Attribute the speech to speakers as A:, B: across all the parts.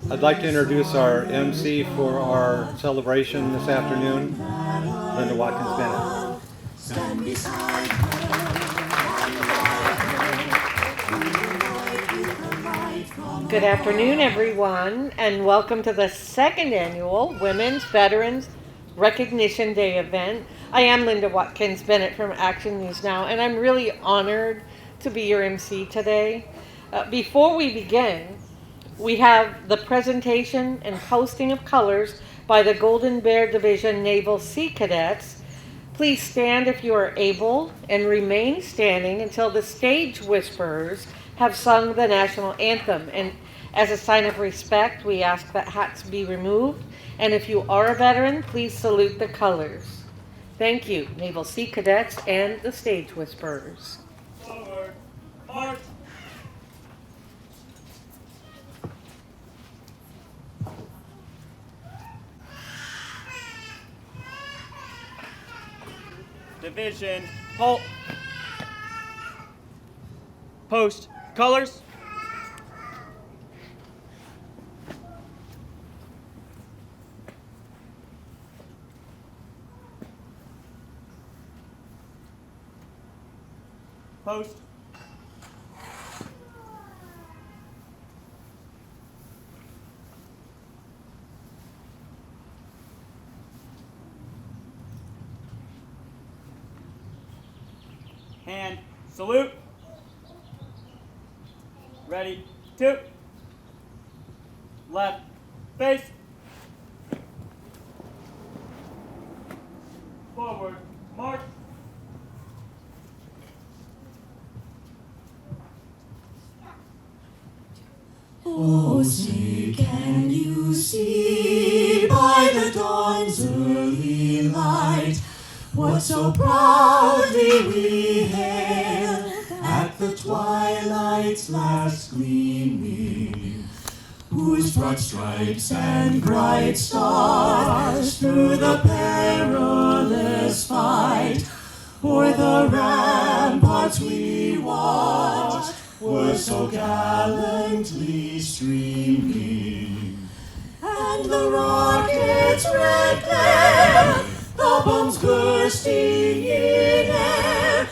A: I'd like to introduce our MC for our celebration this afternoon, Linda Watkins Bennett.
B: Stand beside her.
C: Good afternoon, everyone, and welcome to the second annual Women's Veterans Recognition Day event. I am Linda Watkins Bennett from Action News Now, and I'm really honored to be your MC today. Before we begin, we have the presentation and posting of colors by the Golden Bear Division Naval Sea Cadets. Please stand if you are able and remain standing until the stage whisperers have sung the national anthem. And as a sign of respect, we ask that hats be removed. And if you are a veteran, please salute the colors. Thank you, Naval Sea Cadets and the stage whisperers.
D: Forward, march. Division, halt. Post, colors. Post. Hand, salute. Ready, two. Left, face. Forward, march.
B: Oh, say, can you see by the dawn's early light what so proudly we hailed at the twilight's last gleaming, whose broad stripes and bright stars through the perilous fight o'er the ramparts we watched were so gallantly streaming, and the rocket's red glare, the bombs bursting in air,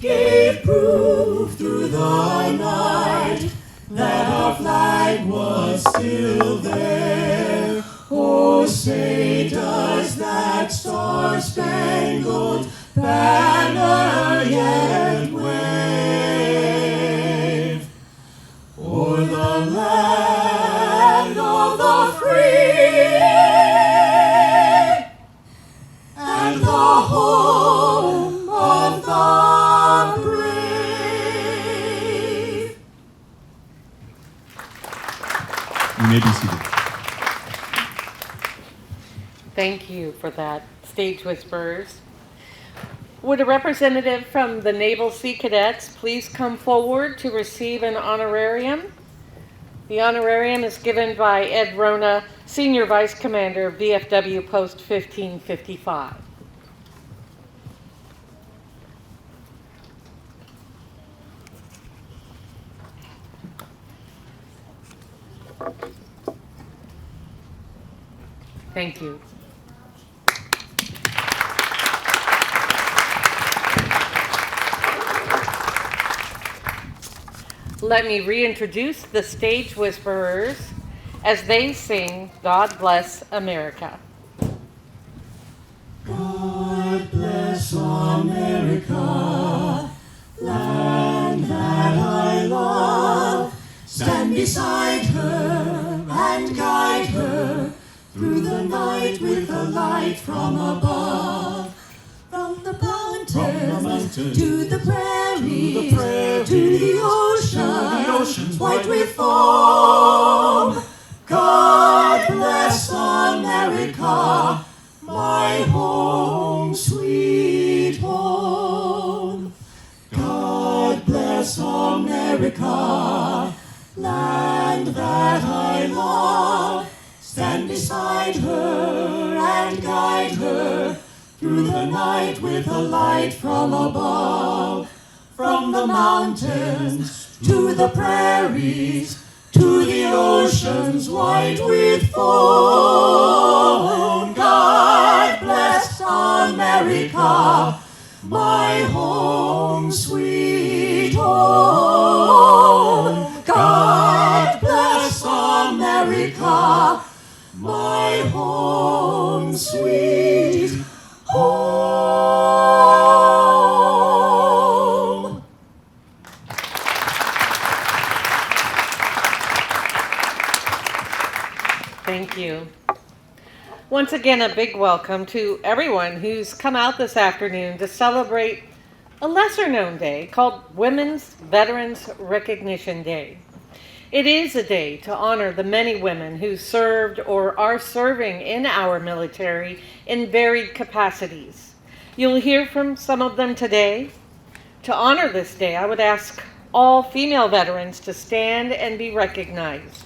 B: gave proof through the night that our flag was still there. Oh, say, does that star-spangled banner yet wave o'er the land of the free and the home of the brave?
E: You may be seated.
C: Thank you for that, stage whisperers. Would a representative from the Naval Sea Cadets please come forward to receive an honorarium? The honorarium is given by Ed Rona, Senior Vice Commander, VFW Post 1555. Thank you. Let me reintroduce the stage whisperers as they sing God Bless America.
B: God bless America, land that I love. Stand beside her and guide her through the night with a light from above. From the mountains to the prairies, to the oceans white with foam. God bless America, my home, sweet home. God bless America, land that I love. Stand beside her and guide her through the night with a light from above. From the mountains to the prairies, to the ocean nations white with foam. God bless America, my home, sweet home. God bless America, my home, sweet home.
C: Thank you. Once again, a big welcome to everyone who's come out this afternoon to celebrate a lesser-known day called Women's Veterans Recognition Day. It is a day to honor the many women who served or are serving in our military in varied capacities. You'll hear from some of them today. To honor this day, I would ask all female veterans to stand and be recognized.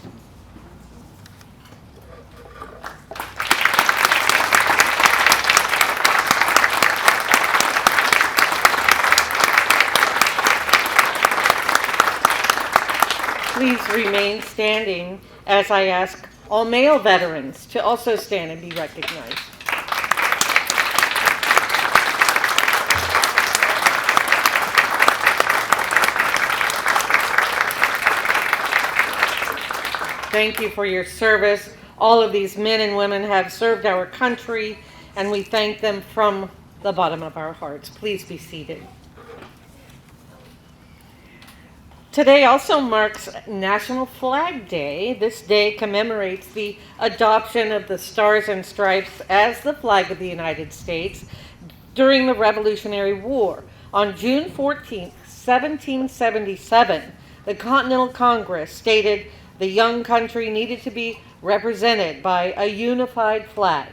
C: Please remain standing as I ask all male veterans to also stand and be recognized. Thank you for your service. All of these men and women have served our country, and we thank them from the bottom of our hearts. Please be seated. Today also marks National Flag Day. This day commemorates the adoption of the Stars and Stripes as the flag of the United States during the Revolutionary War. On June 14, 1777, the Continental Congress stated the young country needed to be represented by a unified flag.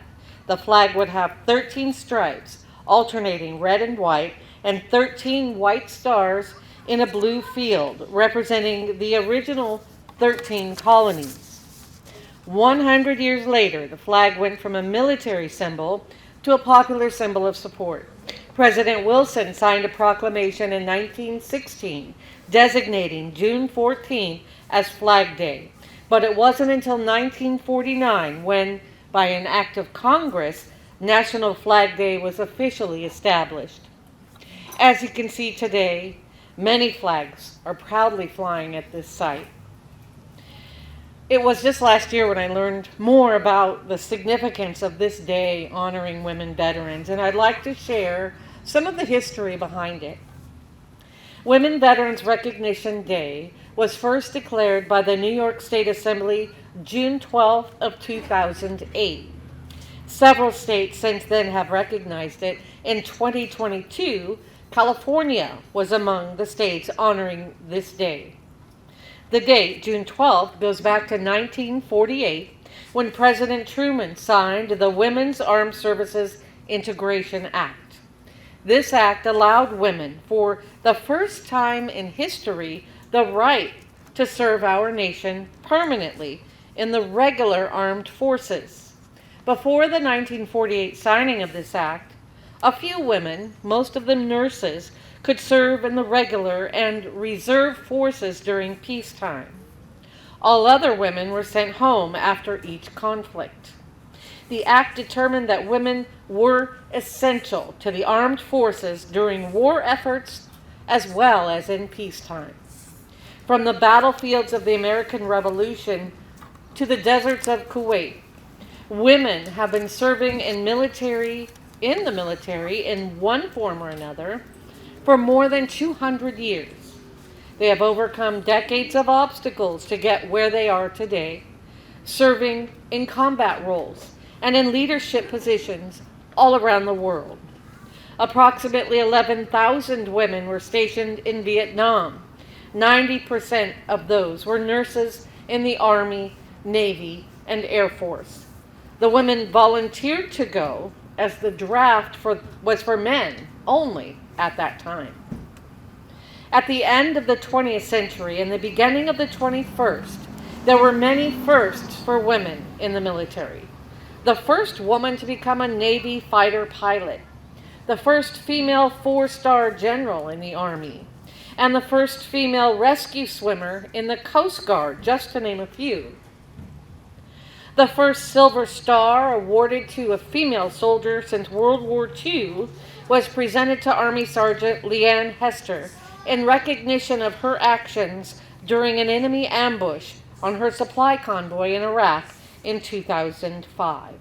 C: The flag would have 13 stripes, alternating red and white, and 13 white stars in a blue field, representing the original 13 colonies. 100 years later, the flag went from a military symbol to a popular symbol of support. President Wilson signed a proclamation in 1916 designating June 14 as Flag Day. But it wasn't until 1949 when, by an act of Congress, National Flag Day was officially established. As you can see today, many flags are proudly flying at this site. It was just last year when I learned more about the significance of this day honoring women veterans, and I'd like to share some of the history behind it. Women Veterans Recognition Day was first declared by the New York State Assembly June 12th of 2008. Several states since then have recognized it. In 2022, California was among the states honoring this day. The date, June 12th, goes back to 1948 when President Truman signed the Women's Armed Services Integration Act. This act allowed women, for the first time in history, the right to serve our nation permanently in the regular armed forces. Before the 1948 signing of this act, a few women, most of them nurses, could serve in the regular and reserve forces during peacetime. All other women were sent home after each conflict. The act determined that women were essential to the armed forces during war efforts as well as in peacetime. From the battlefields of the American Revolution to the deserts of Kuwait, women have been serving in the military in one form or another for more than 200 years. They have overcome decades of obstacles to get where they are today, serving in combat roles and in leadership positions all around the world. Approximately 11,000 women were stationed in Vietnam. 90% of those were nurses in the Army, Navy, and Air Force. The women volunteered to go as the draft was for men only at that time. At the end of the 20th century and the beginning of the 21st, there were many firsts for women in the military. The first woman to become a Navy fighter pilot, the first female 4-star general in the Army, and the first female rescue swimmer in the Coast Guard, just to name a few. The first Silver Star awarded to a female soldier since World War II was presented to Army Sergeant Leanne Hester in recognition of her actions during an enemy ambush on her supply convoy in Iraq in 2005.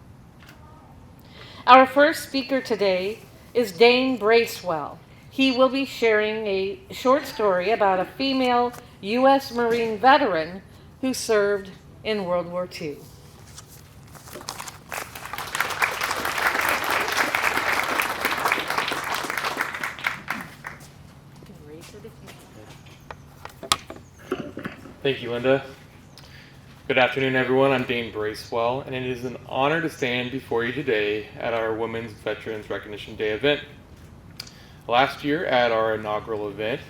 C: Our first speaker today is Dane Bracewell. He will be sharing a short story about a female U.S. Marine veteran who served in World War II.
F: Thank you, Linda. Good afternoon, everyone. I'm Dane Bracewell, and it is an honor to stand before you today at our Women's Veterans Recognition Day event. Last year at our inaugural event,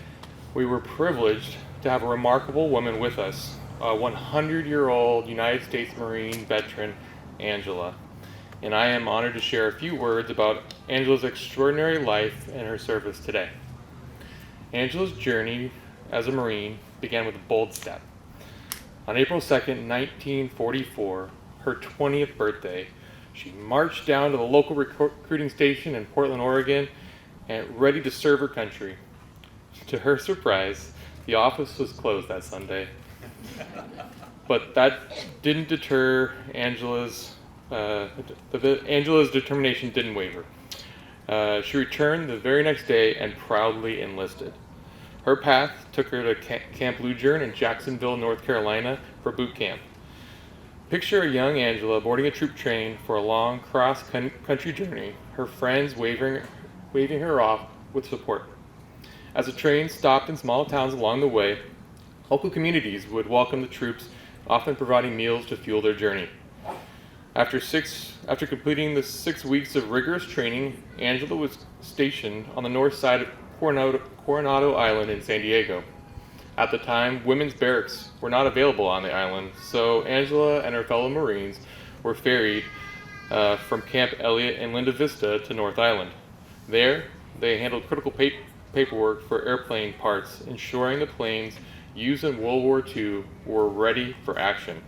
F: we were privileged to have a remarkable woman with us, a 100-year-old United States Marine veteran, Angela. And I am honored to share a few words about Angela's extraordinary life and her service today. Angela's journey as a Marine began with a bold step. On April 2nd, 1944, her 20th birthday, she marched down to the local recruiting station in Portland, Oregon, and ready to serve her country. To her surprise, the office was closed that Sunday. But that didn't deter Angela's determination didn't waver. She returned the very next day and proudly enlisted. Her path took her to Camp Lujan in Jacksonville, North Carolina for boot camp. Picture a young Angela boarding a troop train for a long cross-country journey, her friends waving her off with support. As the train stopped in small towns along the way, local communities would welcome the troops, often providing meals to fuel their journey. After completing the 6 weeks of rigorous training, Angela was stationed on the north side of Coronado Island in San Diego. At the time, women's barracks were not available on the island, so Angela and her fellow Marines were ferried from Camp Elliott in Linda Vista to North Island. There, they handled critical paperwork for airplane parts, ensuring the planes used in World War II were ready for action.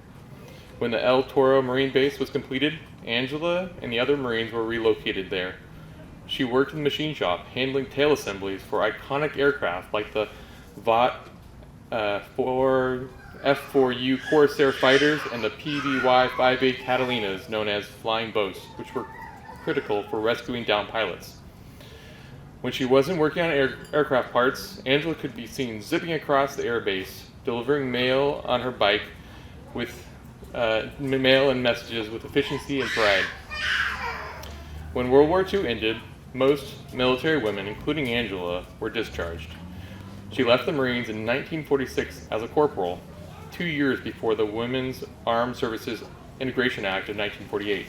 F: When the El Toro Marine Base was completed, Angela and the other Marines were relocated there. She worked in the machine shop, handling tail assemblies for iconic aircraft like the Vought F-4U Corsair fighters and the PBY-58 Catalinas, known as flying boats, which were critical for rescuing downed pilots. When she wasn't working on aircraft parts, Angela could be seen zipping across the airbase, delivering mail on her bike with mail and messages with efficiency and pride. When World War II ended, most military women, including Angela, were discharged. She left the Marines in 1946 as a corporal, 2 years before the Women's Armed Services Integration Act of 1948,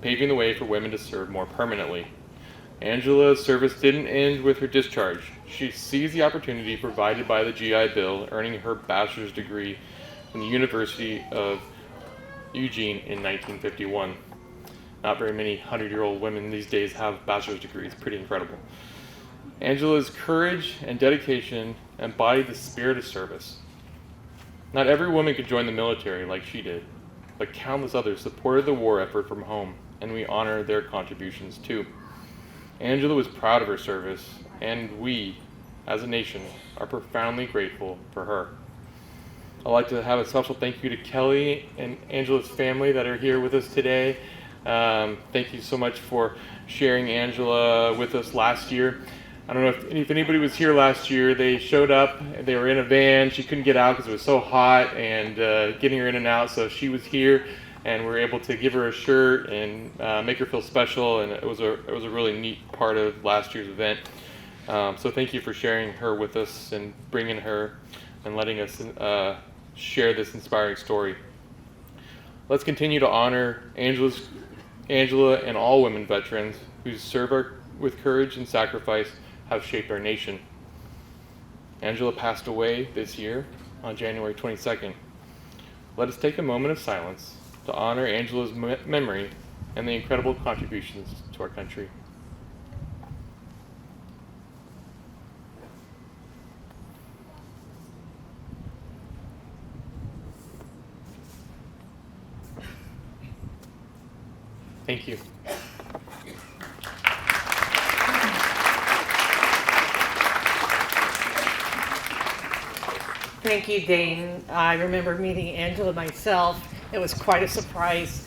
F: paving the way for women to serve more permanently. Angela's service didn't end with her discharge. She seized the opportunity provided by the GI Bill, earning her bachelor's degree from the University of Eugene in 1951. Not very many 100-year-old women these days have bachelor's degrees. Pretty incredible. Angela's courage and dedication embodied the spirit of service. Not every woman could join the military like she did, but countless others supported the war effort from home, and we honor their contributions too. Angela was proud of her service, and we, as a nation, are profoundly grateful for her. I'd like to have a special thank you to Kelly and Angela's family that are here with us today. Thank you so much for sharing Angela with us last year. I don't know if anybody was here last year. They showed up, they were in a van. She couldn't get out because it was so hot and getting her in and out, so she was here and we were able to give her a shirt and make her feel special, and it was a really neat part of last year's event. So thank you for sharing her with us and bringing her and letting us share this inspiring story. Let's continue to honor Angela and all women veterans who serve with courage and sacrifice have shaped our nation. Angela passed away this year on January 22nd. Let us take a moment of silence to honor Angela's memory and the incredible contributions to our country. Thank you.
C: Thank you, Dane. I remember meeting Angela myself. It was quite a surprise.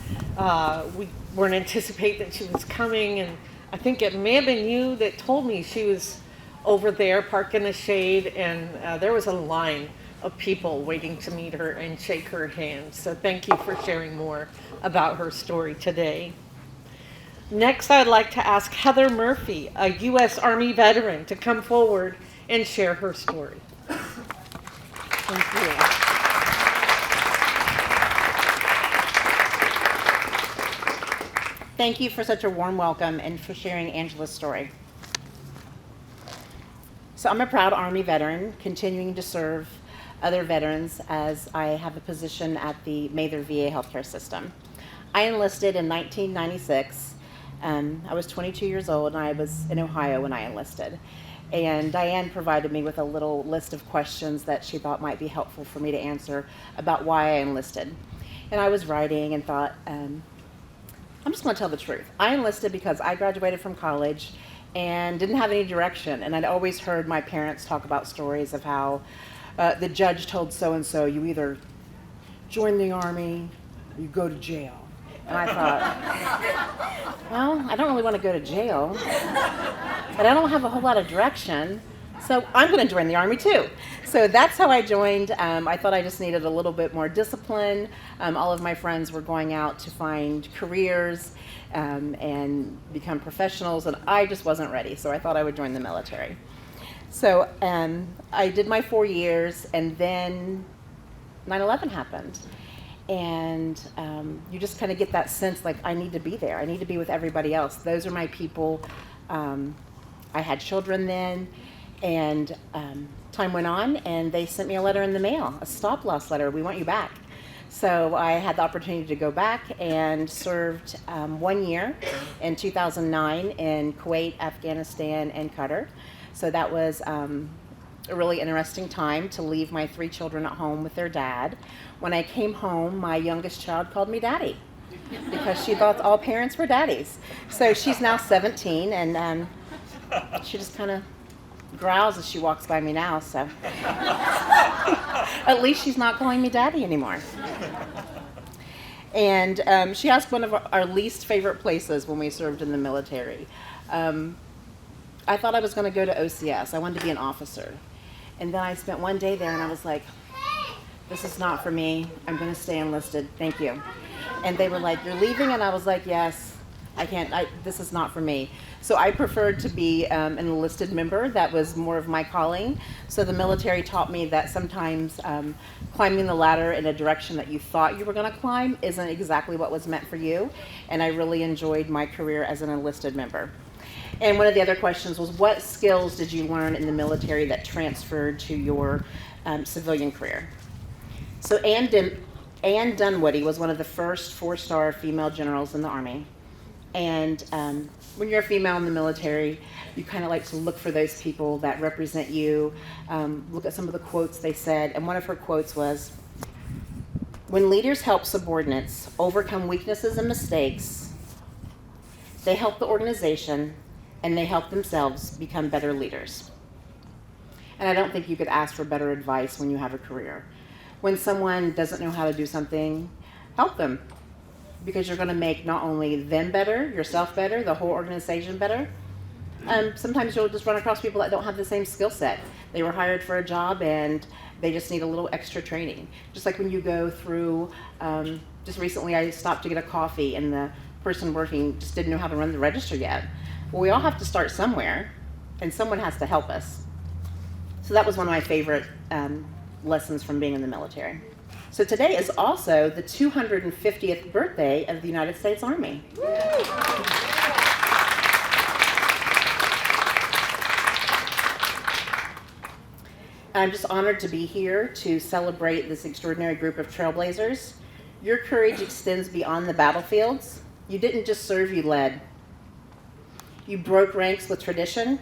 C: We weren't anticipating that she was coming, and I think it may have been you that told me she was over there parked in the shade, and there was a line of people waiting to meet her and shake her hand. So thank you for sharing more about her story today. Next, I'd like to ask Heather Murphy, a U.S. Army veteran, to come forward and share her story. Thank you.
G: Thank you for such a warm welcome and for sharing Angela's story. So I'm a proud Army veteran, continuing to serve other veterans as I have a position at the Mather VA healthcare system. I enlisted in 1996. I was 22 years old and I was in Ohio when I enlisted. And Diane provided me with a little list of questions that she thought might be helpful for me to answer about why I enlisted. And I was writing and thought, I'm just going to tell the truth. I enlisted because I graduated from college and didn't have any direction. And I'd always heard my parents talk about stories of how the judge told so-and-so, you either join the Army or you go to jail. And I thought, well, I don't really want to go to jail, but I don't have a whole lot of direction, so I'm going to join the Army too. So that's how I joined. I thought I just needed a little bit more discipline. All of my friends were going out to find careers and become professionals, and I just wasn't ready, so I thought I would join the military. So I did my 4 years, and then 9/11 happened. And you just kind of get that sense like, I need to be there. I need to be with everybody else. Those are my people. I had children then, and time went on, and they sent me a letter in the mail, a stop-loss letter. We want you back. So I had the opportunity to go back and served 1 year in 2009 in Kuwait, Afghanistan, and Qatar. So that was a really interesting time to leave my 3 children at home with their dad. When I came home, my youngest child called me daddy because she thought all parents were daddies. So she's now 17, and she just kind of growls as she walks by me now. So at least she's not calling me daddy anymore. And she asked one of our least favorite places when we served in the military. I thought I was going to go to OCS. I wanted to be an officer. And then I spent one day there, and I was like, this is not for me. I'm going to stay enlisted. Thank you. And they were like, you're leaving? And I was like, yes, I can't. This is not for me. So I preferred to be an enlisted member. That was more of my calling. So the military taught me that sometimes climbing the ladder in a direction that you thought you were going to climb isn't exactly what was meant for you. And I really enjoyed my career as an enlisted member. And one of the other questions was, what skills did you learn in the military that transferred to your civilian career? So Ann Dunwoody was one of the first 4-star female generals in the Army. And when you're a female in the military, you kind of like to look for those people that represent you, look at some of the quotes they said. And one of her quotes was, when leaders help subordinates overcome weaknesses and mistakes, they help the organization and they help themselves become better leaders. And I don't think you could ask for better advice when you have a career. When someone doesn't know how to do something, help them, because you're going to make not only them better, yourself better, the whole organization better. Sometimes you'll just run across people that don't have the same skill set. They were hired for a job and they just need a little extra training. Just like when you go through, just recently I stopped to get a coffee and the person working just didn't know how to run the register yet. Well, we all have to start somewhere, and someone has to help us. So that was one of my favorite lessons from being in the military. So today is also the 250th birthday of the United States Army. I'm just honored to be here to celebrate this extraordinary group of trailblazers. Your courage extends beyond the battlefields. You didn't just serve, you led. You broke ranks with tradition,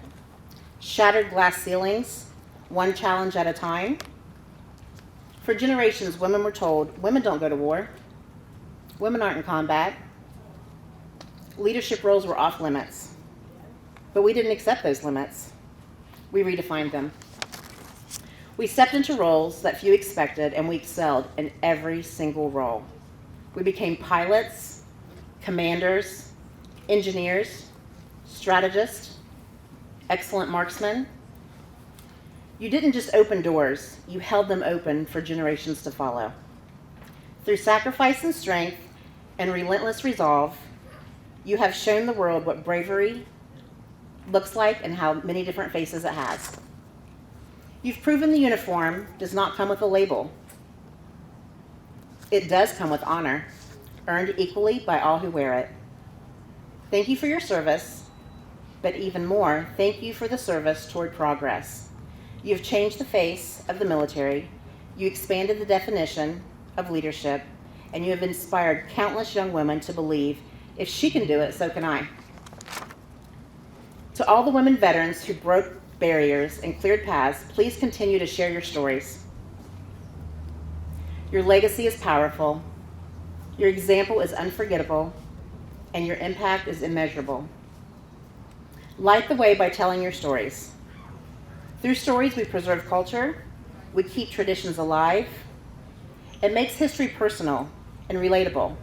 G: shattered glass ceilings, one challenge at a time. For generations, women were told, women don't go to war. Women aren't in combat. leadership roles were off limits. But we didn't accept those limits. We redefined them. We stepped into roles that few expected, and we excelled in every single role. We became pilots, commanders, engineers, strategists, excellent marksmen. You didn't just open doors, you held them open for generations to follow. Through sacrifice and strength and relentless resolve, you have shown the world what bravery looks like and how many different faces it has. You've proven the uniform does not come with a label. It does come with honor, earned equally by all who wear it. Thank you for your service, but even more, thank you for the service toward progress. You have changed the face of the military, you expanded the definition of leadership, and you have inspired countless young women to believe, if she can do it, so can I. To all the women veterans who broke barriers and cleared paths, please continue to share your stories. Your legacy is powerful, your example is unforgettable, and your impact is immeasurable. Light the way by telling your stories. Through stories, we preserve culture, we keep traditions alive. It makes history personal and relatable.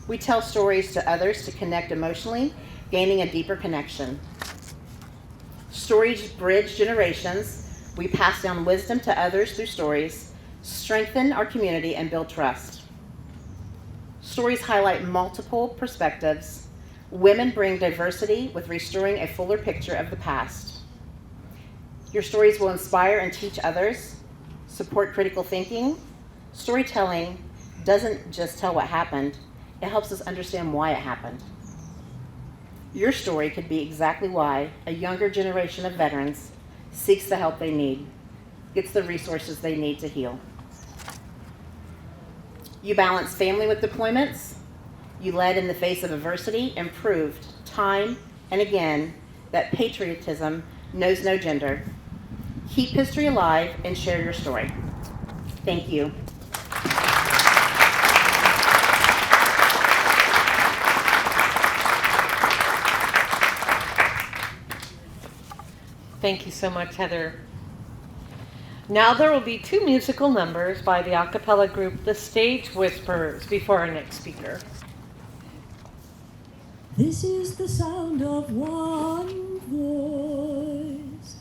G: We tell stories to others to connect emotionally, gaining a deeper connection. Stories bridge generations. We pass down wisdom to others through stories, strengthen our community, and build trust. Stories highlight multiple perspectives. Women bring diversity with restoring a fuller picture of the past. Your stories will inspire and teach others, support critical thinking. Storytelling doesn't just tell what happened, it helps us understand why it happened. Your story could be exactly why a younger generation of veterans seeks the help they need, gets the resources they need to heal. You balance family with deployments. You led in the face of adversity and proved time and again that patriotism knows no gender. Keep history alive and share your story. Thank you.
C: Thank you so much, Heather. Now there will be 2 musical numbers by the a cappella group The Stage Whisperers before our next speaker.
B: This is the sound of one voice,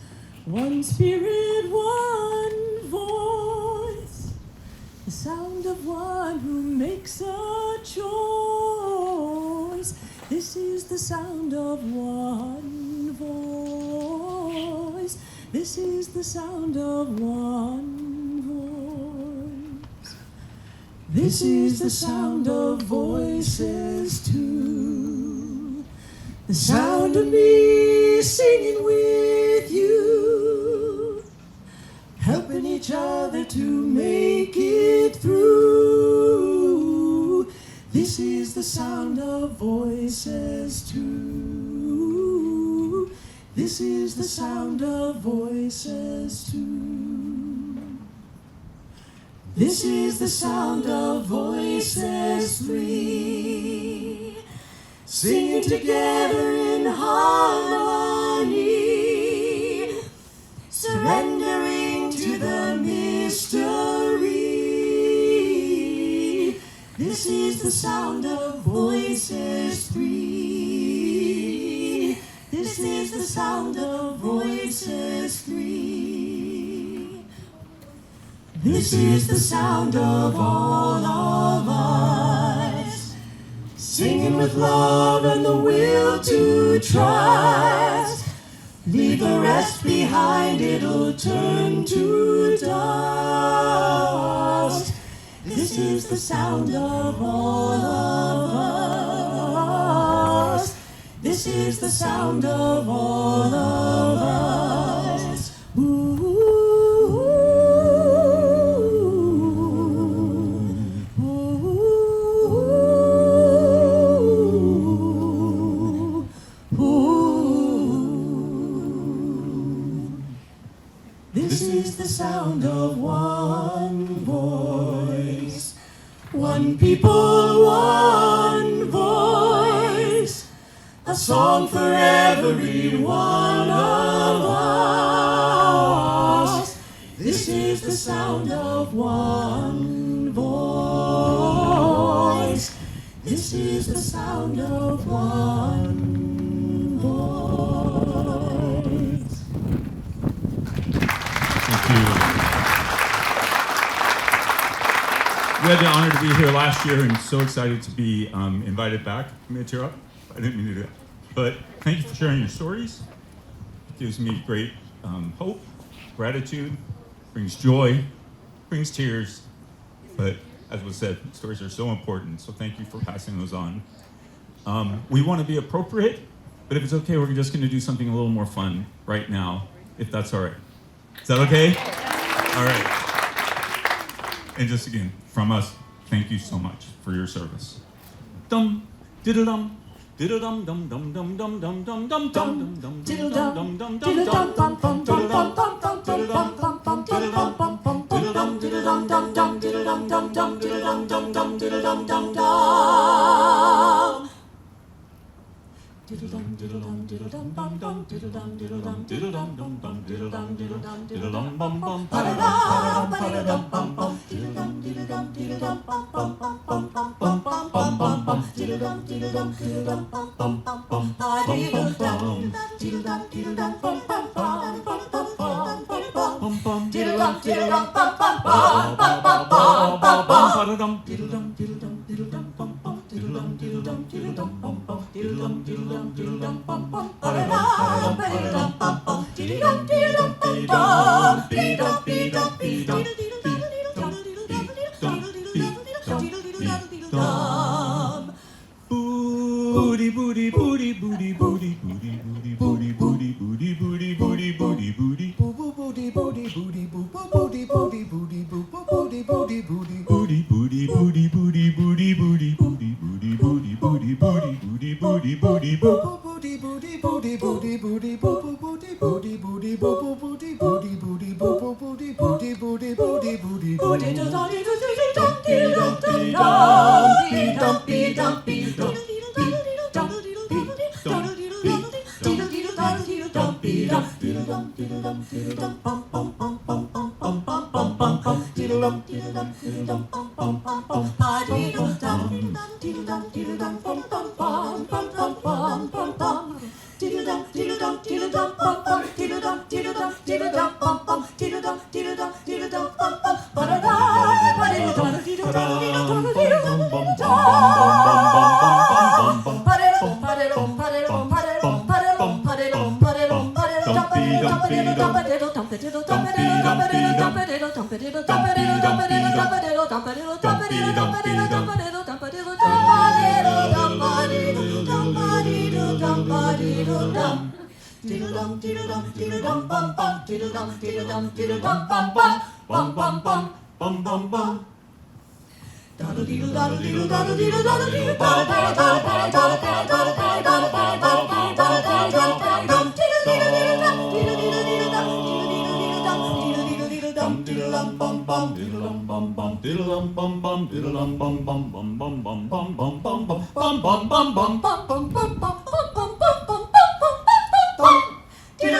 B: one spirit, one voice, the sound of one who makes a choice. This is the sound of one voice. This is the sound of one voice. This is the sound of voices too. The sound of me singing with you, helping each other to make it through. This is the sound of voices too. This is the sound of voices too. This is the sound of voices three, singing together in harmony, surrendering to the mystery. This is the sound of voices three. This is the sound of voices three. This is the sound of all of us, singing with love and the will to trust. Leave the rest behind, it'll turn to dust. This is the sound of all of us. This is the sound of all of us. Ooh, ooh, ooh. This is the sound of one voice, one people, one voice. a song for every one of us. This is the sound of one voice. This is the sound of one voice.
E: Thank you. We had the honor to be here last year and so excited to be invited back. I'm going to tear up. I didn't mean to do that. But thank you for sharing your stories. It gives me great hope, gratitude, brings joy, brings tears. But as was said, stories are so important. So thank you for passing those on. We want to be appropriate, but if it's okay, we're just going to do something a little more fun right now, if that's all right. Is that okay? All right. And just again, from us, thank you so much for your service. Dum, diddle-dum, diddle-dum, dum, dum, dum, dum, dum, dum, dum, dum, dum, diddle-dum, dum, dum, dum, dum, dum, dum, diddle-dum, diddle-dum, diddle-dum, diddle-dum, diddle-dum, dum, dum, diddle-dum, dum, dum, diddle-dum, dum, dum, diddle-dum, dum, dum. Diddle-dum, diddle-dum, diddle-dum, bum, bum, diddle-dum, diddle-dum, diddle-dum, dum, bum, diddle-dum, diddle-dum, diddle-dum, bum, bum, pa-da-dum, pa-da-dum, bum, bum, diddle-dum, diddle-dum, diddle-dum, bum, bum, bum, bum, bum, bum, bum, bum, bum, bum, diddle-dum, diddle-dum, diddle-dum, bum, bum, bum, bum, pa-diddle-dum, diddle-dum, diddle-dum, bum, bum, bum, bum, bum, bum, bum, bum, diddle-dum, diddle-dum, bum, bum, bum, bum, bum, bum, bum, bum, pa-da-dum, diddle-dum, diddle-dum, diddle-dum, bum, bum, diddle-dum, diddle-dum, diddle-dum, bum, bum, diddle-dum, diddle-dum, diddle-dum, bum, bum, pa-da-dum, pa-da-dum, bum, bum, diddle-dum, diddle-dum, bum, bum, be-dum, be-dum, be-dum, diddle-dum. Booty, booty, booty, booty, booty, booty, booty, booty, booty, booty, booty, booty, booty, booty, boo boo booty, booty, booty, boo boo booty, booty, booty, boo boo booty, booty, booty, booty, booty, booty, booty, booty, booty, booty, booty, booty, booty, booty, booty, booty, booty, boo booty, booty, booty, booty, booty, boo boo booty, booty, booty, boo boo booty, booty, booty, boo boo booty, booty, booty, booty, booty, booty,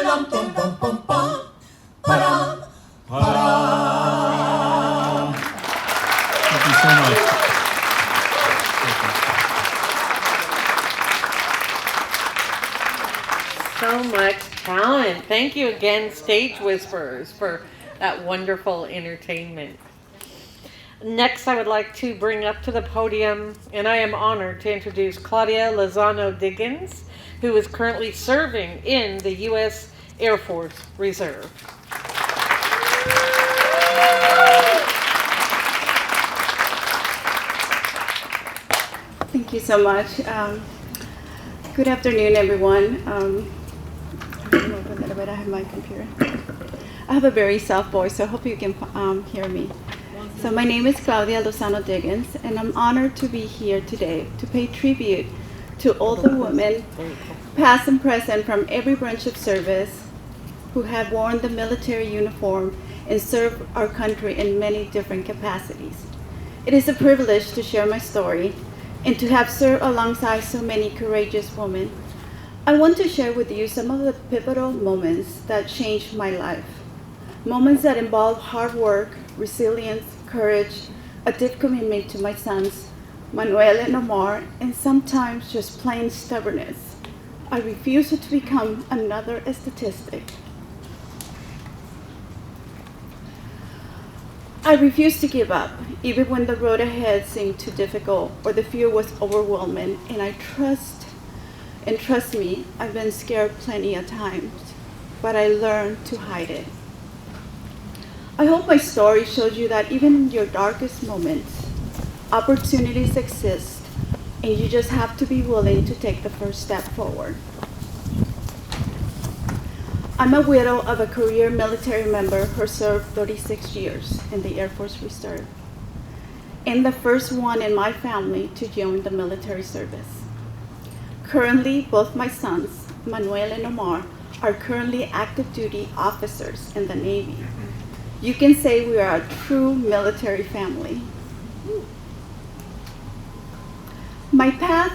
E: dum dum dum dum Thank you so much.
C: So much talent. Thank you again, Stage Whisperers, for that wonderful entertainment. Next, I would like to bring up to the podium, and I am honored to introduce Claudia Lozano Diggins, who is currently serving in the U.S. Air Force Reserve.
H: Thank you so much. Good afternoon, everyone. I have my computer. I have a very soft voice, so I hope you can hear me. So my name is Claudia Lozano Diggins, and I'm honored to be here today to pay tribute to all the women, past and present, from every branch of service who have worn the military uniform and served our country in many different capacities. It is a privilege to share my story and to have served alongside so many courageous women I want to share with you some of the pivotal moments that changed my life. Moments that involve hard work, resilience, courage, a deep commitment to my sons, Manuel and Omar, and sometimes just plain stubbornness. I refused to become another statistic. I refused to give up, even when the road ahead seemed too difficult or the fear was overwhelming, and trust me, I've been scared plenty of times, but I learned to hide it. I hope my story shows you that even in your darkest moments, opportunities exist, and you just have to be willing to take the first step forward. I'm a widow of a career military member who served 36 years in the Air Force Reserve, and the first one in my family to join the military service. Currently, both my sons, Manuel and Omar, are currently active duty officers in the Navy. You can say we are a true military family. My path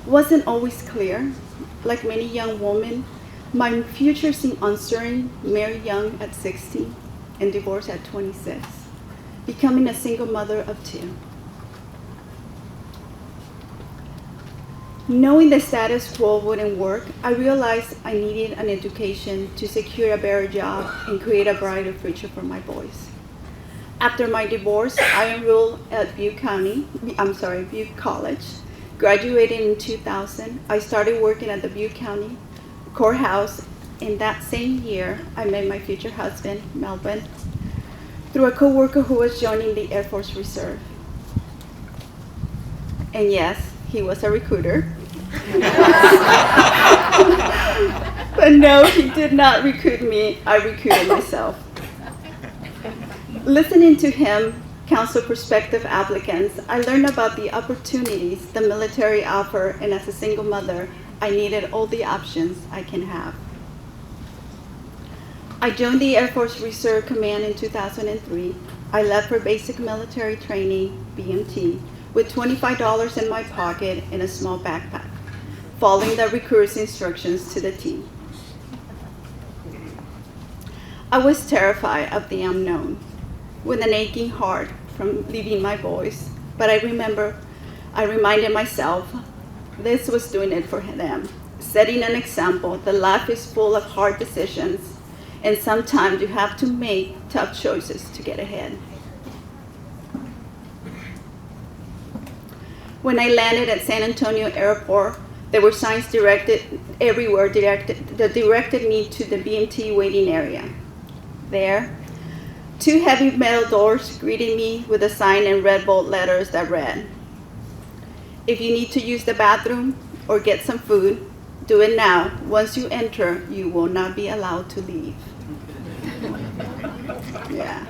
H: wasn't always clear. Like many young women, my future seemed uncertain, married young at 16 and divorced at 26, becoming a single mother of 2. Knowing the status quo wouldn't work, I realized I needed an education to secure a better job and create a brighter future for my boys. After my divorce, I enrolled at Butte College. Graduated in 2000, I started working at the Butte County Courthouse. In that same year, I met my future husband, Melvin, through a coworker who was joining the Air Force Reserve. And yes, he was a recruiter. But no, he did not recruit me. I recruited myself. Listening to him counsel prospective applicants, I learned about the opportunities the military offer, and as a single mother, I needed all the options I can have. I joined the Air Force Reserve Command in 2003. I left for basic military training, BMT, with $25 in my pocket and a small backpack, following the recruiter's instructions to the T. I was terrified of the unknown, with an aching heart from leaving my boys, but I reminded myself this was doing it for them, setting an example that life is full of hard decisions, and sometimes you have to make tough choices to get ahead. When I landed at San Antonio Airport, there were signs everywhere that directed me to the BMT waiting area. There, 2 heavy metal doors greeted me with a sign in red bold letters that read, "If you need to use the bathroom or get some food, do it now. Once you enter, you will not be allowed to leave." Yeah.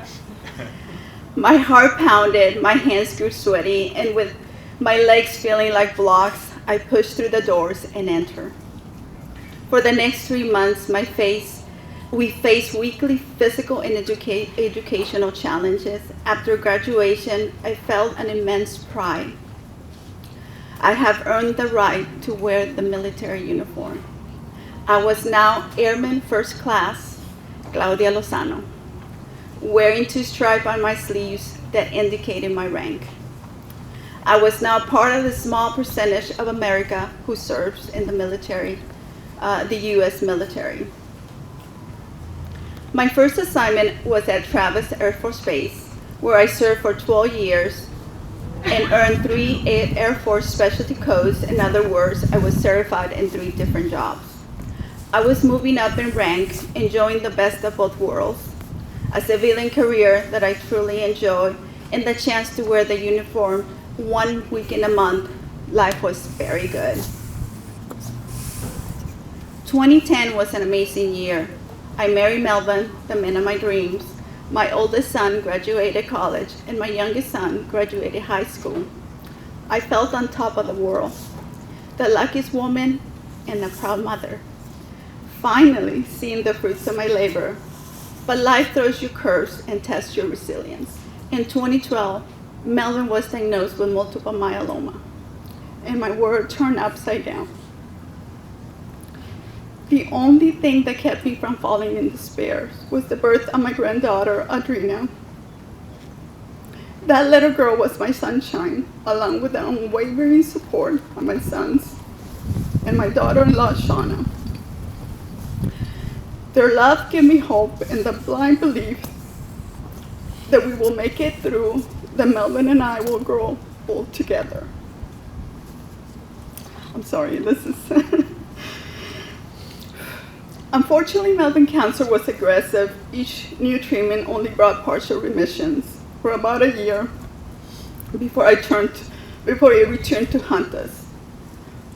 H: My heart pounded, my hands grew sweaty, and with my legs feeling like blocks, I pushed through the doors and entered. For the next 3 months, we faced weekly physical and educational challenges. After graduation, I felt an immense pride. I have earned the right to wear the military uniform. I was now Airman First Class Claudia Lozano, wearing 2 stripes on my sleeves that indicated my rank. I was now part of the small percentage of America who serves in the military, the U.S. military. My first assignment was at Travis Air Force Base, where I served for 12 years and earned 3 Air Force specialty codes. In other words, I was certified in 3 different jobs. I was moving up in rank, enjoying the best of both worlds, a civilian career that I truly enjoyed, and the chance to wear the uniform 1 week in a month. Life was very good. 2010 was an amazing year. I married Melvin, the man of my dreams. My oldest son graduated college, and my youngest son graduated high school. I felt on top of the world, the luckiest woman and a proud mother, finally seeing the fruits of my labor. But life throws you curves and tests your resilience. In 2012, Melvin was diagnosed with multiple myeloma, and my world turned upside down. The only thing that kept me from falling in despair was the birth of my granddaughter, Adrina. That little girl was my sunshine, along with the unwavering support of my sons and my daughter-in-law, Shauna. Their love gave me hope and the blind belief that we will make it through, that Melvin and I will grow old together. I'm sorry, this is... Unfortunately, Melvin cancer was aggressive. Each new treatment only brought partial remissions for about a year before it returned to haunt us.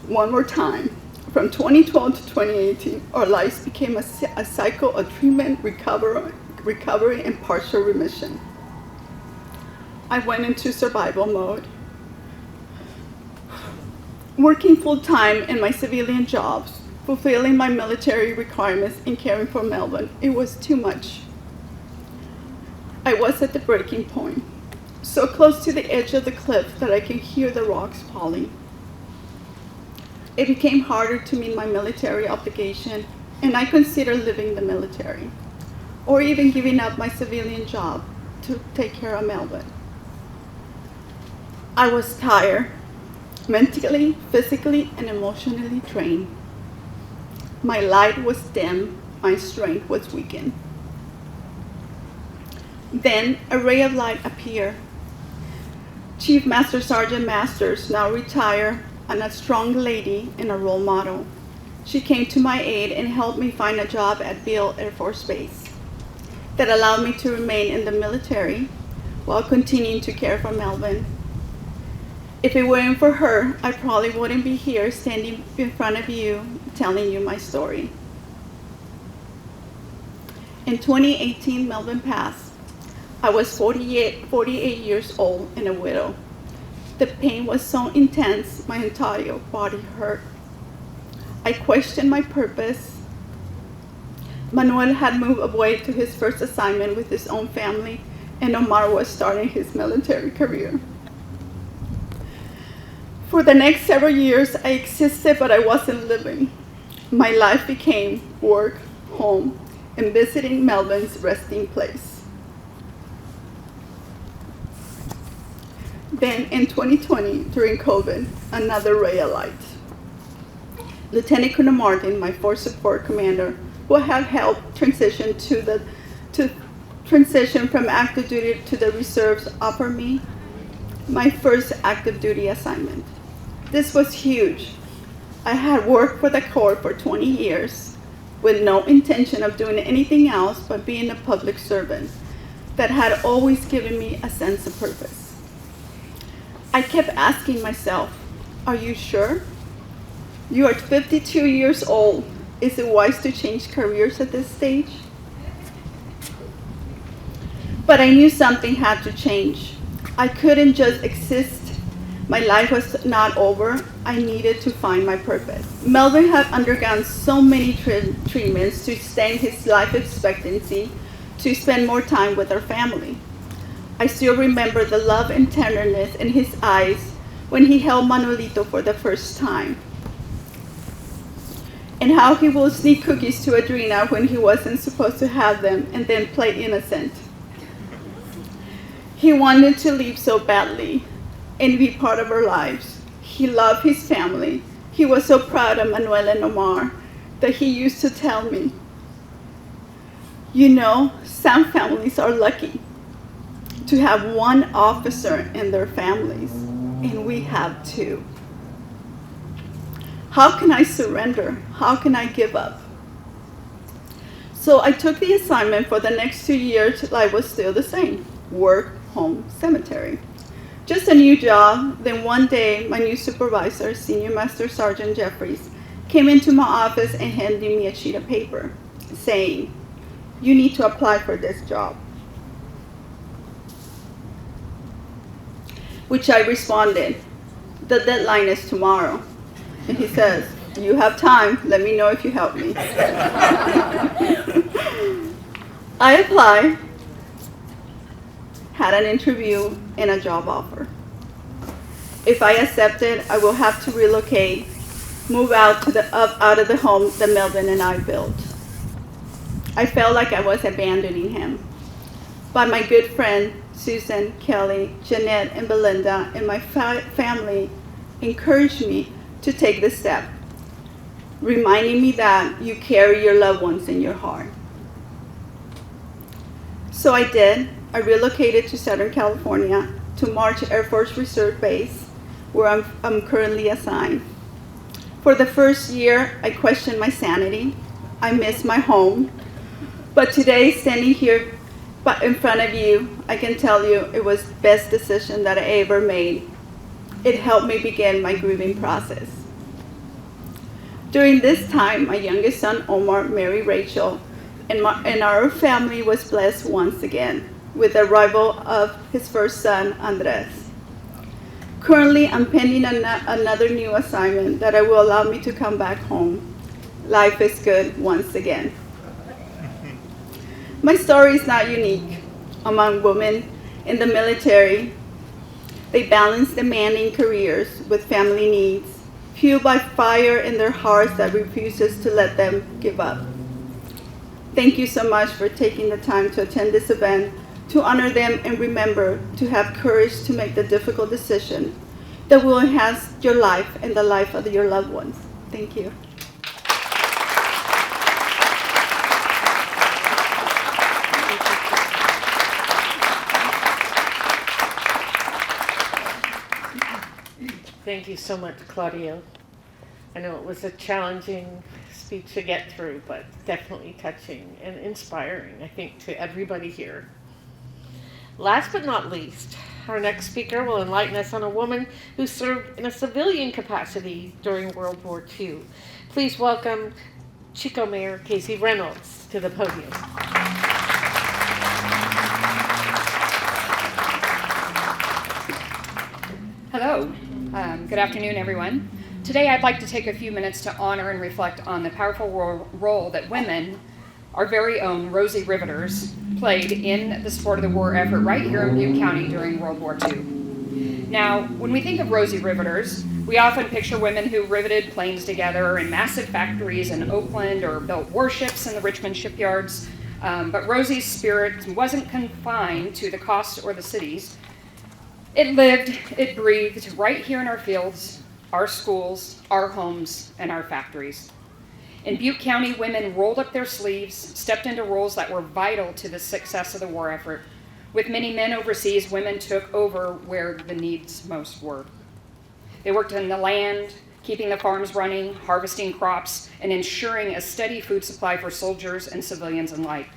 H: One more time, from 2012 to 2018, our lives became a cycle of treatment, recovery, and partial remission. I went into survival mode. Working full-time in my civilian jobs, fulfilling my military requirements, and caring for Melvin, it was too much. I was at the breaking point, so close to the edge of the cliff that I could hear the rocks falling. It became harder to meet my military obligation, and I considered leaving the military, or even giving up my civilian job to take care of Melvin. I was tired, mentally, physically, and emotionally drained. My light was dim, my strength was weakened. Then a ray of light appeared. Chief Master Sergeant Masters, now retired, and a strong lady and a role model. She came to my aid and helped me find a job at Beale Air Force Base that allowed me to remain in the military while continuing to care for Melvin. If it weren't for her, I probably wouldn't be here standing in front of you telling you my story. In 2018, Melvin passed. I was 48 years old and a widow. The pain was so intense, my entire body hurt. I questioned my purpose. Manuel had moved away to his first assignment with his own family, and Omar was starting his military career. For the next several years, I existed, but I wasn't living. My life became work, home, and visiting Melvin's resting place. Then in 2020, during COVID, another ray of light. Lieutenant Colonel Martin, my force support commander, who had helped transition transition from active duty to the reserves, offered me my first active duty assignment. This was huge. I had worked for the Corps for 20 years with no intention of doing anything else but being a public servant that had always given me a sense of purpose. I kept asking myself, are you sure? You are 52 years old. Is it wise to change careers at this stage? But I knew something had to change. I couldn't just exist. My life was not over. I needed to find my purpose. Melvin had undergone so many treatments to extend his life expectancy, to spend more time with our family. I still remember the love and tenderness in his eyes when he held Manuelito for the first time, and how he would sneak cookies to Adrina when he wasn't supposed to have them and then play innocent. He wanted to leave so badly and be part of our lives. He loved his family. He was so proud of Manuel and Omar that he used to tell me, you know, some families are lucky to have one officer in their families, and we have two. How can I surrender? How can I give up? So I took the assignment. For the next 2 years. Life was still the same: work, home, cemetery. Just a new job. Then one day, my new supervisor, Senior Master Sergeant Jeffries, came into my office and handed me a sheet of paper saying, you need to apply for this job. Which I responded, the deadline is tomorrow. And he says, you have time, let me know if you help me. I applied, had an interview, and a job offer. If I accepted, I will have to relocate move out out of the home that Melvin and I built. I felt like I was abandoning him. But my good friend Susan, Kelly, Jeanette, and Belinda, and my family encouraged me to take this step, reminding me that you carry your loved ones in your heart. So I did. I relocated to Southern California to March Air Force Reserve Base, where I'm currently assigned. For the first year, I questioned my sanity. I missed my home. But today, standing here in front of you, I can tell you it was the best decision that I ever made. It helped me begin my grieving process. During this time, my youngest son, Omar, married Rachel, and our family was blessed once again with the arrival of his first son, Andres. Currently, I'm pending another new assignment that will allow me to come back home. Life is good once again. My story is not unique among women in the military. They balance demanding careers with family needs, fueled by fire in their hearts that refuses to let them give up. Thank you so much for taking the time to attend this event, to honor them, and remember to have courage to make the difficult decision that will enhance your life and the life of your loved ones. Thank you.
C: Thank you so much, Claudia. I know it was a challenging speech to get through, but definitely touching and inspiring, I think, to everybody here. Last but not least, our next speaker will enlighten us on a woman who served in a civilian capacity during World War II. Please welcome Chico Mayor Casey Reynolds to the podium.
I: Hello. Good afternoon, everyone. Today I'd like to take a few minutes to honor and reflect on the powerful role that women, our very own Rosie Riveters, played in the support of the war effort right here in Butte County during World War II. Now, when we think of Rosie Riveters, we often picture women who riveted planes together in massive factories in Oakland or built warships in the Richmond shipyards. But Rosie's spirit wasn't confined to the coasts or the cities. It lived, it breathed right here in our fields, our schools, our homes, and our factories. In Butte County, women rolled up their sleeves, stepped into roles that were vital to the success of the war effort. With many men overseas, women took over where the needs most were. They worked in the land, keeping the farms running, harvesting crops, and ensuring a steady food supply for soldiers and civilians alike.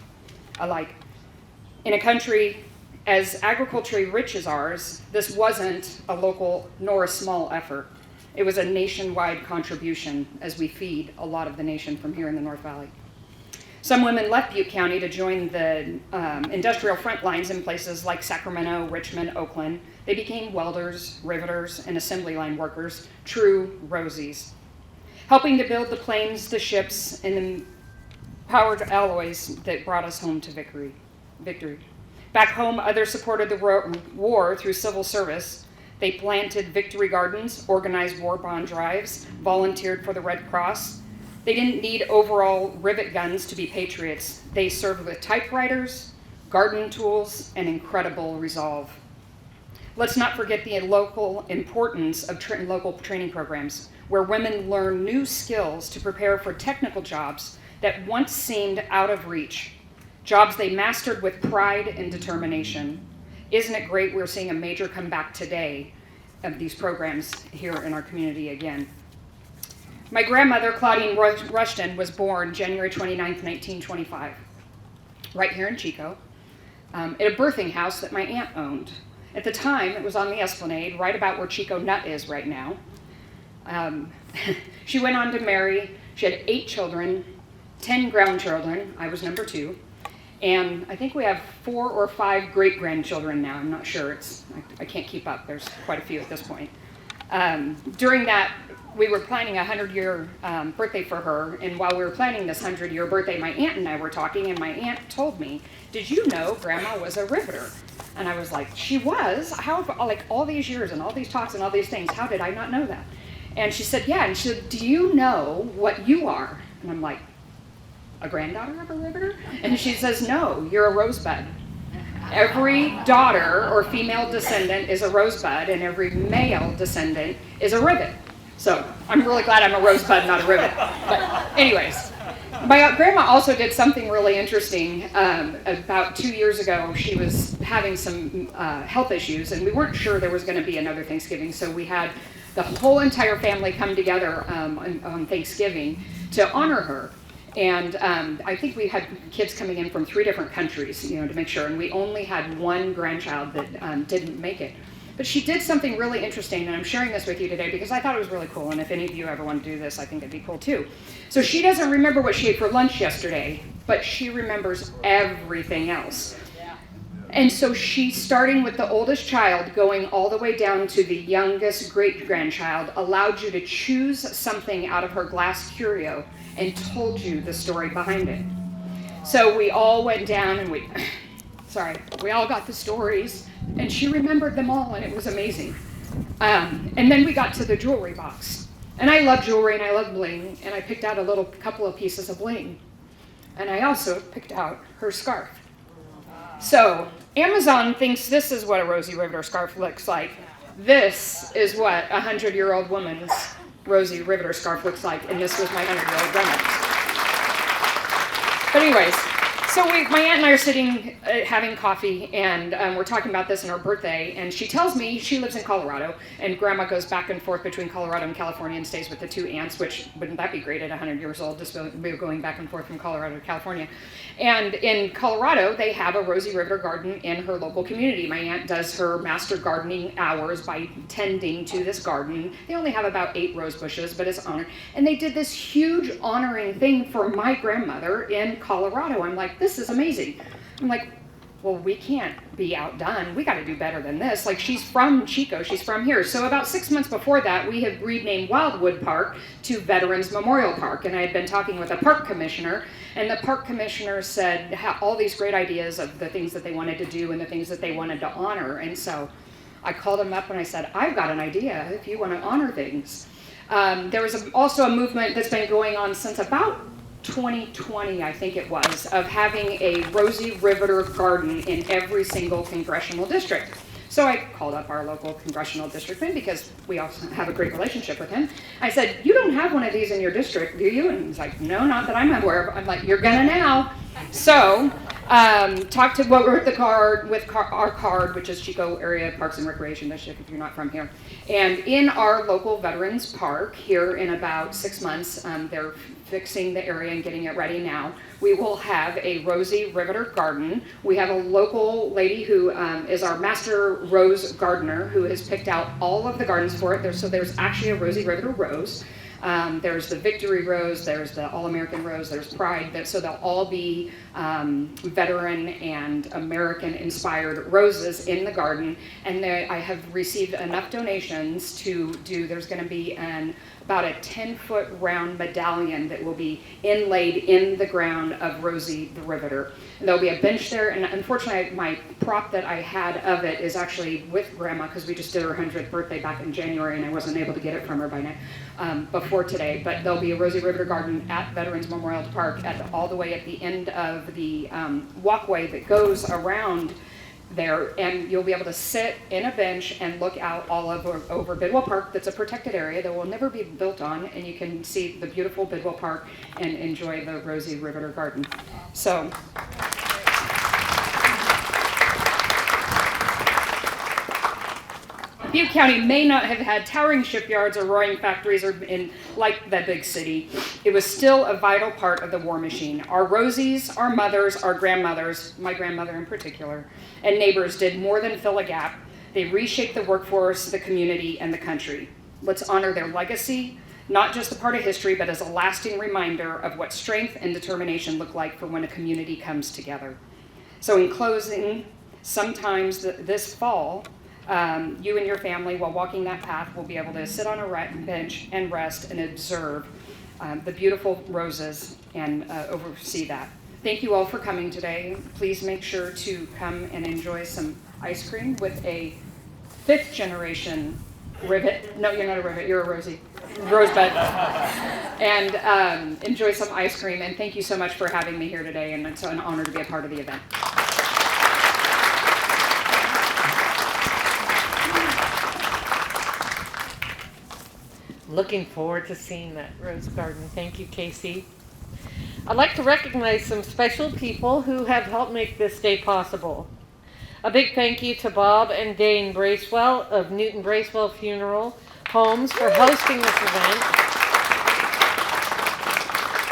I: In a country as agriculturally rich as ours, this wasn't a local nor a small effort. It was a nationwide contribution as we feed a lot of the nation from here in the North Valley. Some women left Butte County to join the industrial front lines in places like Sacramento, Richmond, Oakland. They became welders, riveters, and assembly line workers, true Rosies, helping to build the planes, the ships, and the powered alloys that brought us home to victory. Back home, others supported the war through civil service. They planted victory gardens, organized war bond drives, volunteered for the Red Cross. They didn't need overall rivet guns to be patriots. They served with typewriters, garden tools, and incredible resolve. Let's not forget the local importance of local training programs, where women learn new skills to prepare for technical jobs that once seemed out of reach. Jobs they mastered with pride and determination. Isn't it great we're seeing a major comeback today of these programs here in our community again? My grandmother, Claudine Rushton, was born January 29th, 1925, right here in Chico, at a birthing house that my aunt owned. At the time, it was on the Esplanade, right about where Chico Nut is right now. She went on to marry. She had 8 children, 10 grandchildren. I was number 2. And I think we have 4 or 5 great-grandchildren now. I'm not sure. I can't keep up. There's quite a few at this point. During that, we were planning a 100-year birthday for her. And while we were planning this 100-year birthday, my aunt and I were talking, and my aunt told me, "Did you know Grandma was a riveter?" And I was like, "She was? How, like all these years and all these talks and all these things, how did I not know that?" And she said, yeah. And she said, do you know what you are? And I'm like, a granddaughter of a riveter? And she says, no, you're a rosebud. Every daughter or female descendant is a rosebud, and every male descendant is a rivet. So I'm really glad I'm a rosebud, not a rivet. But anyways, my grandma also did something really interesting. About 2 years ago, she was having some health issues, and we weren't sure there was going to be another Thanksgiving. So we had the whole entire family come together on Thanksgiving to honor her. And I think we had kids coming in from 3 different countries, to make sure. And we only had one grandchild that didn't make it. But she did something really interesting, and I'm sharing this with you today because I thought it was really cool. And if any of you ever want to do this, I think it'd be cool too. So she doesn't remember what she ate for lunch yesterday, but she remembers everything else. And so she's starting with the oldest child, going all the way down to the youngest great-grandchild, allowed you to choose something out of her glass curio and told you the story behind it. So we all went down and we all got the stories, and she remembered them all, and it was amazing. And then we got to the jewelry box. And I love jewelry and I love bling, and I picked out a couple of pieces of bling. And I also picked out her scarf. So Amazon thinks this is what a Rosie Riveter scarf looks like. This is what a 100-year-old woman's Rosie Riveter scarf looks like, and this was my 100-year-old grandmother's. But anyways, so my aunt and I are sitting having coffee, and we're talking about this on her birthday, and she tells me she lives in Colorado, and Grandma goes back and forth between Colorado and California and stays with the 2 aunts, which wouldn't that be great at 100 years old, just going back and forth from Colorado to California. And in Colorado, they have a Rosie Riveter garden in her local community. My aunt does her master gardening hours by tending to this garden. They only have about 8 rose bushes, but it's honored. And they did this huge honoring thing for my grandmother in Colorado. I'm like, this is amazing. I'm like, well, we can't be outdone. We got to do better than this. Like, she's from Chico. She's from here. So about 6 months before that, we had renamed Wildwood Park to Veterans Memorial Park. And I had been talking with the park commissioner, and the park commissioner said all these great ideas of the things that they wanted to do and the things that they wanted to honor. And so I called him up and I said, I've got an idea if you want to honor things. There was also a movement that's been going on since about 2020, I think it was, of having a Rosie Riveter garden in every single congressional district. So I called up our local congressional districtman because we also have a great relationship with him. I said, you don't have one of these in your district, do you? And he's like, no, not that I'm aware of. I'm like, you're gonna now. So talked to what wrote the card with our card, which is Chico Area Parks and Recreation District, if you're not from here. And in our local Veterans Park here in about 6 months, they're fixing the area and getting it ready now. We will have a Rosie Riveter garden. We have a local lady who is our master rose gardener who has picked out all of the gardens for it. So there's actually a Rosie Riveter rose. There's the Victory Rose, there's the All-American Rose, there's Pride. So they'll all be veteran and American-inspired roses in the garden. And I have received enough donations to do, there's going to be about a 10-foot round medallion that will be inlaid in the ground of Rosie the Riveter. And there'll be a bench there, and unfortunately my prop that I had of it is actually with Grandma because we just did her 100th birthday back in January and I wasn't able to get it from her by now, before today. But there'll be a Rosie Riveter garden at Veterans Memorial Park all the way at the end of the walkway that goes around there, and you'll be able to sit in a bench and look out all over Bidwell Park. That's a protected area that will never be built on, and you can see the beautiful Bidwell Park and enjoy the Rosie Riveter garden. So Butte County may not have had towering shipyards or roaring factories like the big city. It was still a vital part of the war machine. Our Rosies, our mothers, our grandmothers, my grandmother in particular, and neighbors did more than fill a gap. They reshaped the workforce, the community, and the country. Let's honor their legacy, not just a part of history, but as a lasting reminder of what strength and determination look like for when a community comes together. So in closing, sometimes this fall, you and your family, while walking that path, will be able to sit on a bench and rest and observe the beautiful roses and oversee that. Thank you all for coming today. Please make sure to come and enjoy some ice cream with a 5th generation rivet. No, you're not a rivet, you're a Rosie. Rosebud, and enjoy some ice cream. And thank you so much for having me here today, and it's an honor to be a part of the event.
C: Looking forward to seeing that rose garden. Thank you, Casey. I'd like to recognize some special people who have helped make this day possible. A big thank you to Bob and Dane Bracewell of Newton-Bracewell Funeral Homes for hosting this event.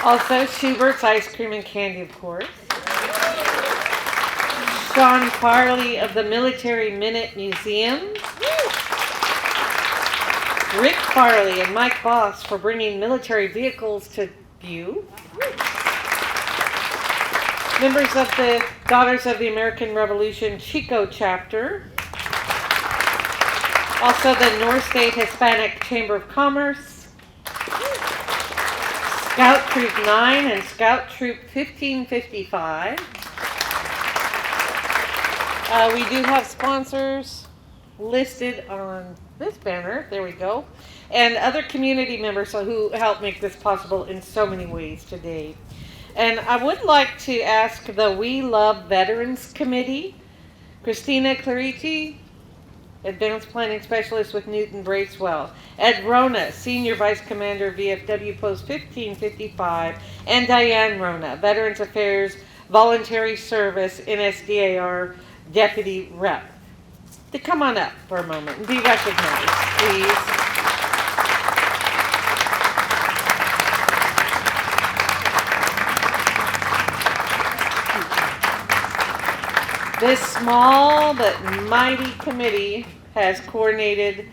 C: Also, Schubert's Ice Cream and Candy, of course. Sean Farley of the Military Minute Museum. Rick Farley and Mike Boss for bringing military vehicles to view. Members of the Daughters of the American Revolution Chico chapter. Also the North State Hispanic Chamber of Commerce. Scout Troop 9 and Scout Troop 1555. We do have sponsors listed on this banner, there we go, and other community members who helped make this possible in so many ways today. And I would like to ask the We Love Veterans Committee, Christina Clarici, Advanced Planning Specialist with Newton-Bracewell, Ed Rona, Senior Vice Commander, VFW Post 1555, and Diane Rona, Veterans Affairs Voluntary Service, NSDAR Deputy Rep, to come on up for a moment and be recognized, please. This small but mighty committee has coordinated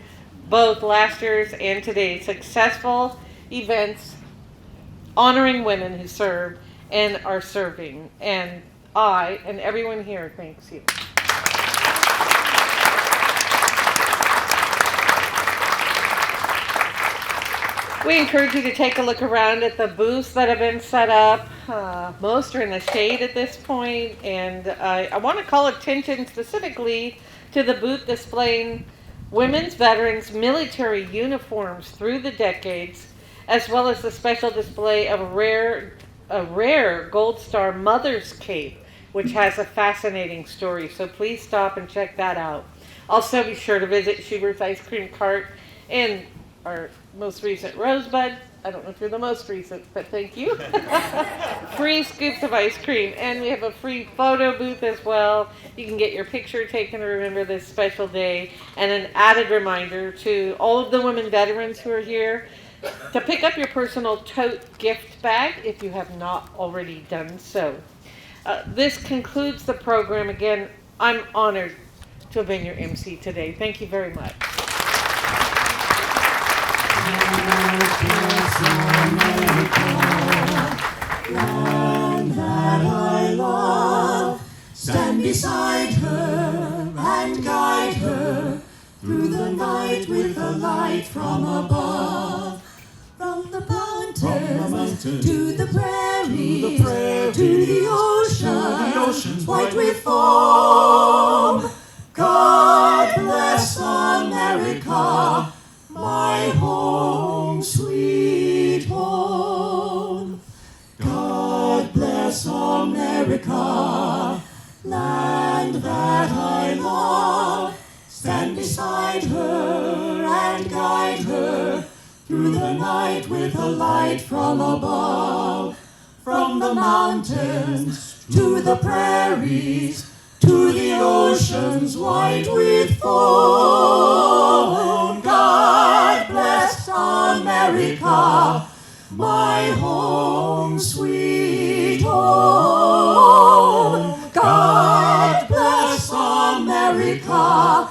C: both last year's and today's successful events honoring women who served and are serving. And I and everyone here thanks you. We encourage you to take a look around at the booths that have been set up. Most are in the shade at this point, and I want to call attention specifically to the booth displaying women's veterans' military uniforms through the decades, as well as the special display of a rare Gold Star Mother's Cape, which has a fascinating story. So please stop and check that out. Also, be sure to visit Schubert's Ice Cream Cart and our most recent Rosebud. I don't know if you're the most recent, but thank you. Free scoops of ice cream. And we have a free photo booth as well. You can get your picture taken to remember this special day. And an added reminder to all of the women veterans who are here to pick up your personal tote gift bag if you have not already done so. This concludes the program. Again, I'm honored to have been your MC today. Thank you very much.
B: Land that I love, stand beside her and guide her through the night with a light from above. From the mountains to the prairies, to the oceans white with foam. God bless America, my home, sweet home. God bless America, land that I love. Stand beside her and guide her through the night with a light from above. From the mountains to the prairies, to the oceans white with foam. God bless America, my home, sweet home. God bless America,